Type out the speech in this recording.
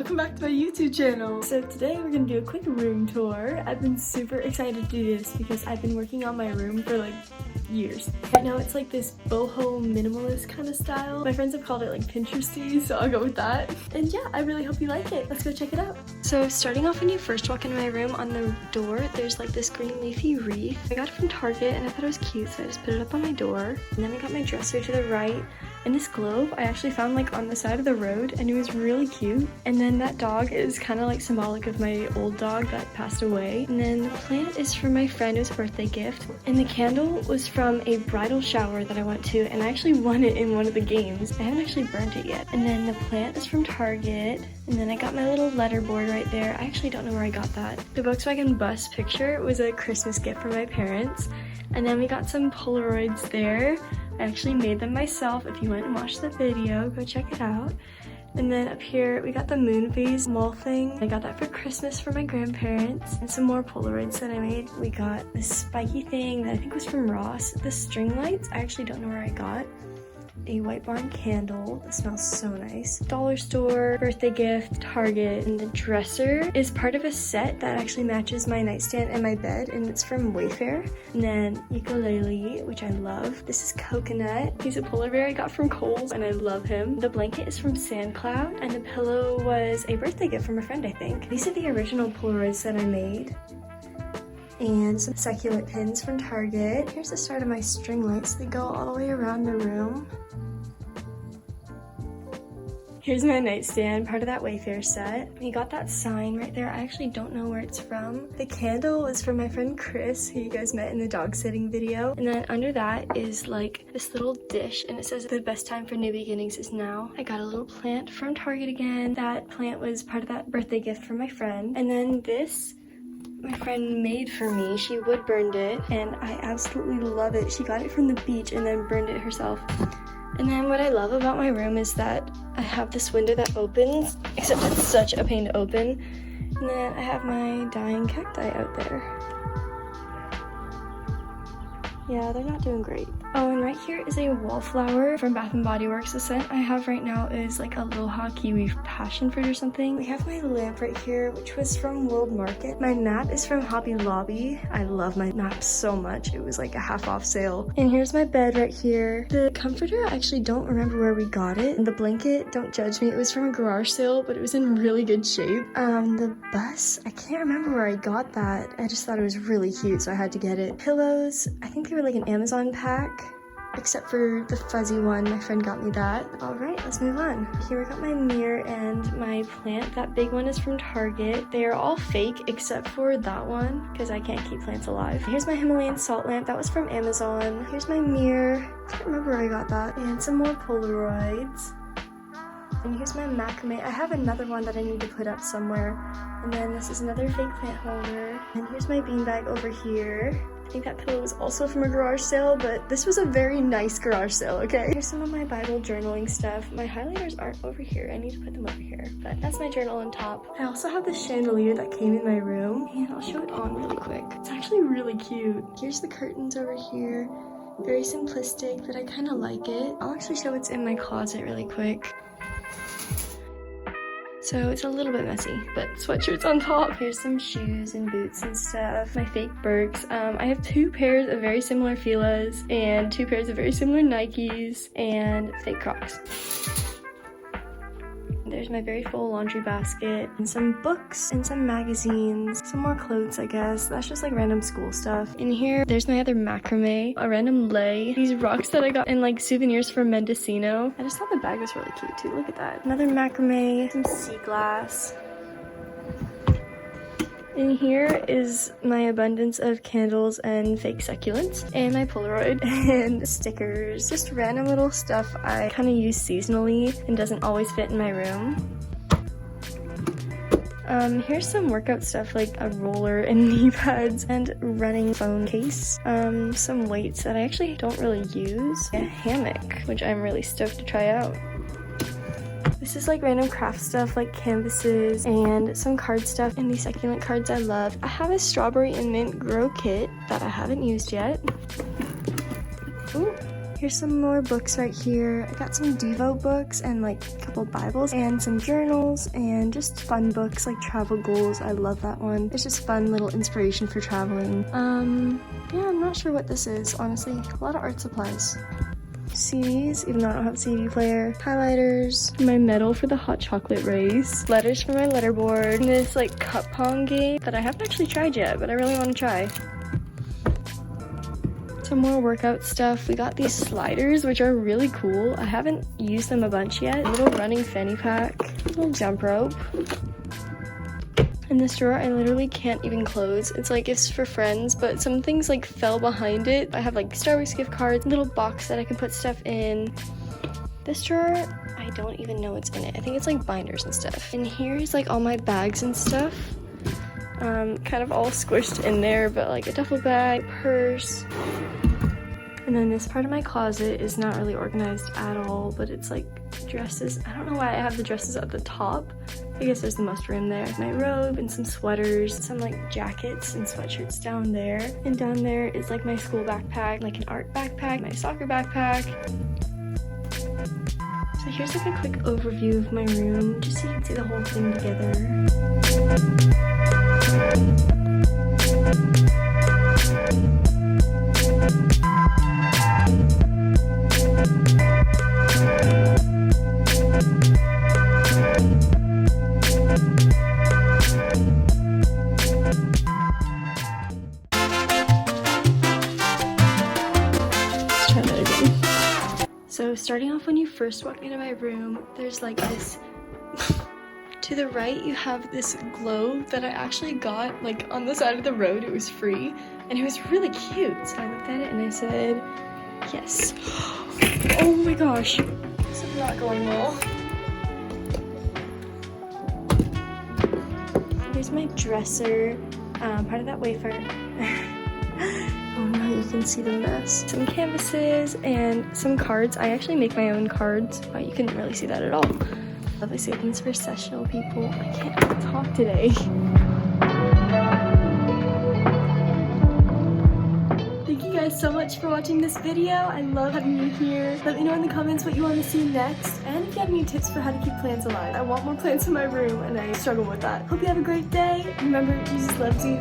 welcome back to my YouTube channel. So today we're gonna do a quick room tour. I've been super excited to do this because I've been working on my room for like years. Right now it's like this boho minimalist kind of style. My friends have called it like Pinteresty, so I'll go with that. And yeah, I really hope you like it. Let's go check it out. So starting off when you first walk into my room, on the door there's like this green leafy wreath. I got it from Target and I thought it was cute, so I just put it up on my door. And then I got my dresser to the right. And this globe I actually found like on the side of the road and it was really cute. And then that dog is kind of like symbolic of my old dog that passed away. And then the plant is from my friend. It was a birthday gift. And the candle was from a bridal shower that I went to, and I actually won it in one of the games. I haven't actually burnt it yet. And then the plant is from Target. And then I got my little letterboard right there. I actually don't know where I got that. The Volkswagen bus picture was a Christmas gift from my parents. And then we got some polaroids there. I actually made them myself. If you went and watched the video, go check it out. And then up here, we got the moon phase wall thing. I got that for Christmas for my grandparents. And some more polaroids that I made. We got this spiky thing that I think was from Ross. The string lights, I actually don't know where I got. A White Barn candle that smells so nice. Dollar store, birthday gift, Target. And the dresser is part of a set that actually matches my nightstand and my bed, and it's from Wayfair. And then ukulele, which I love. This is coconut. He's a polar bear I got from Kohl's and I love him. The blanket is from Sandcloud, and the pillow was a birthday gift from a friend, I think. These are the original polaroids that I made. And some succulent pins from Target. Here's the start of my string lights. They go all the way around the room. Here's my nightstand, part of that Wayfair set. We got that sign right there. I actually don't know where it's from. The candle was from my friend Chris, who you guys met in the dog sitting video. And then under that is like this little dish, and it says the best time for new beginnings is now. I got a little plant from Target again. That plant was part of that birthday gift from my friend. And then this, my friend made for me. She wood burned it, and I absolutely love it. She got it from the beach and then burned it herself. And then what I love about my room is that I have this window that opens, except it's such a pain to open. And then I have my dying cacti out there. Yeah, they're not doing great. Oh, and right here is a wallflower from Bath & Body Works. The scent I have right now is like Aloha Kiwi Passion Fruit or something. We have my lamp right here, which was from World Market. My map is from Hobby Lobby. I love my map so much. It was like a half off sale. And here's my bed right here. The comforter, I actually don't remember where we got it. And the blanket, don't judge me, it was from a garage sale, but it was in really good shape. The bus, I can't remember where I got that. I just thought it was really cute, so I had to get it. Pillows, I think they were like an Amazon pack, except for the fuzzy one. My friend got me that. All right, let's move on. Here we got my mirror and my plant. That big one is from Target. They are all fake except for that one because I can't keep plants alive. Here's my Himalayan salt lamp. That was from Amazon. Here's my mirror. I can't remember where I got that. And some more Polaroids. And here's my macrame. I have another one that I need to put up somewhere. And then this is another fake plant holder. And here's my beanbag over here. I think that pillow was also from a garage sale, but this was a very nice garage sale, okay? Here's some of my Bible journaling stuff. My highlighters aren't over here. I need to put them over here, but that's my journal on top. I also have this chandelier that came in my room, and I'll show it on really quick. It's actually really cute. Here's the curtains over here. Very simplistic, but I kind of like it. I'll actually show what's in my closet really quick. So it's a little bit messy, but sweatshirts on top. Here's some shoes and boots and stuff. My fake Birks. I have 2 pairs of very similar Fila's and 2 pairs of very similar Nikes and fake Crocs. There's my very full laundry basket and some books and some magazines, some more clothes, I guess. That's just like random school stuff. In here, there's my other macrame, a random lei, these rocks that I got in like souvenirs from Mendocino. I just thought the bag was really cute too. Look at that. Another macrame, some sea glass. In here is my abundance of candles and fake succulents, and my Polaroid, and stickers. Just random little stuff I kind of use seasonally and doesn't always fit in my room. Here's some workout stuff like a roller and knee pads and running phone case. Some weights that I actually don't really use. A hammock, which I'm really stoked to try out. This is like random craft stuff like canvases and some card stuff and these succulent cards I love. I have a strawberry and mint grow kit that I haven't used yet. Ooh, Here's some more books right here. I got some Devo books and like a couple Bibles and some journals and just fun books like travel goals. I love that one. It's just fun little inspiration for traveling. Yeah, I'm not sure what this is, honestly. A lot of art supplies. CDs, even though I don't have a CD player. Highlighters. My medal for the hot chocolate race. Letters for my letterboard. And this like cup pong game that I haven't actually tried yet, but I really want to try. Some more workout stuff. We got these sliders, which are really cool. I haven't used them a bunch yet. A little running fanny pack. A little jump rope. In this drawer, I literally can't even close. It's like it's for friends, but some things like fell behind it. I have like Starbucks gift cards, a little box that I can put stuff in. This drawer, I don't even know what's in it. I think it's like binders and stuff. And here's like all my bags and stuff. Kind of all squished in there, but like a duffel bag, purse. And then this part of my closet is not really organized at all, but it's like dresses. I don't know why I have the dresses at the top. I guess there's the most room there. My robe and some sweaters, some like jackets and sweatshirts down there. And down there is like my school backpack, like an art backpack, my soccer backpack. So here's like a quick overview of my room, just so you can see the whole thing together. So starting off when you first walk into my room, there's like this, to the right you have this globe that I actually got like on the side of the road. It was free and it was really cute. So I looked at it and I said, yes. Oh my gosh, this is not going well. Here's my dresser, part of that wafer. Oh no, you can see the mess. Some canvases and some cards. I actually make my own cards. Oh, you couldn't really see that at all. Lovely savings for sessional people. I can't even talk today. Thank you guys so much for watching this video. I love having you here. Let me know in the comments what you want to see next. And if you have any tips for how to keep plants alive. I want more plants in my room and I struggle with that. Hope you have a great day. Remember, Jesus loves you.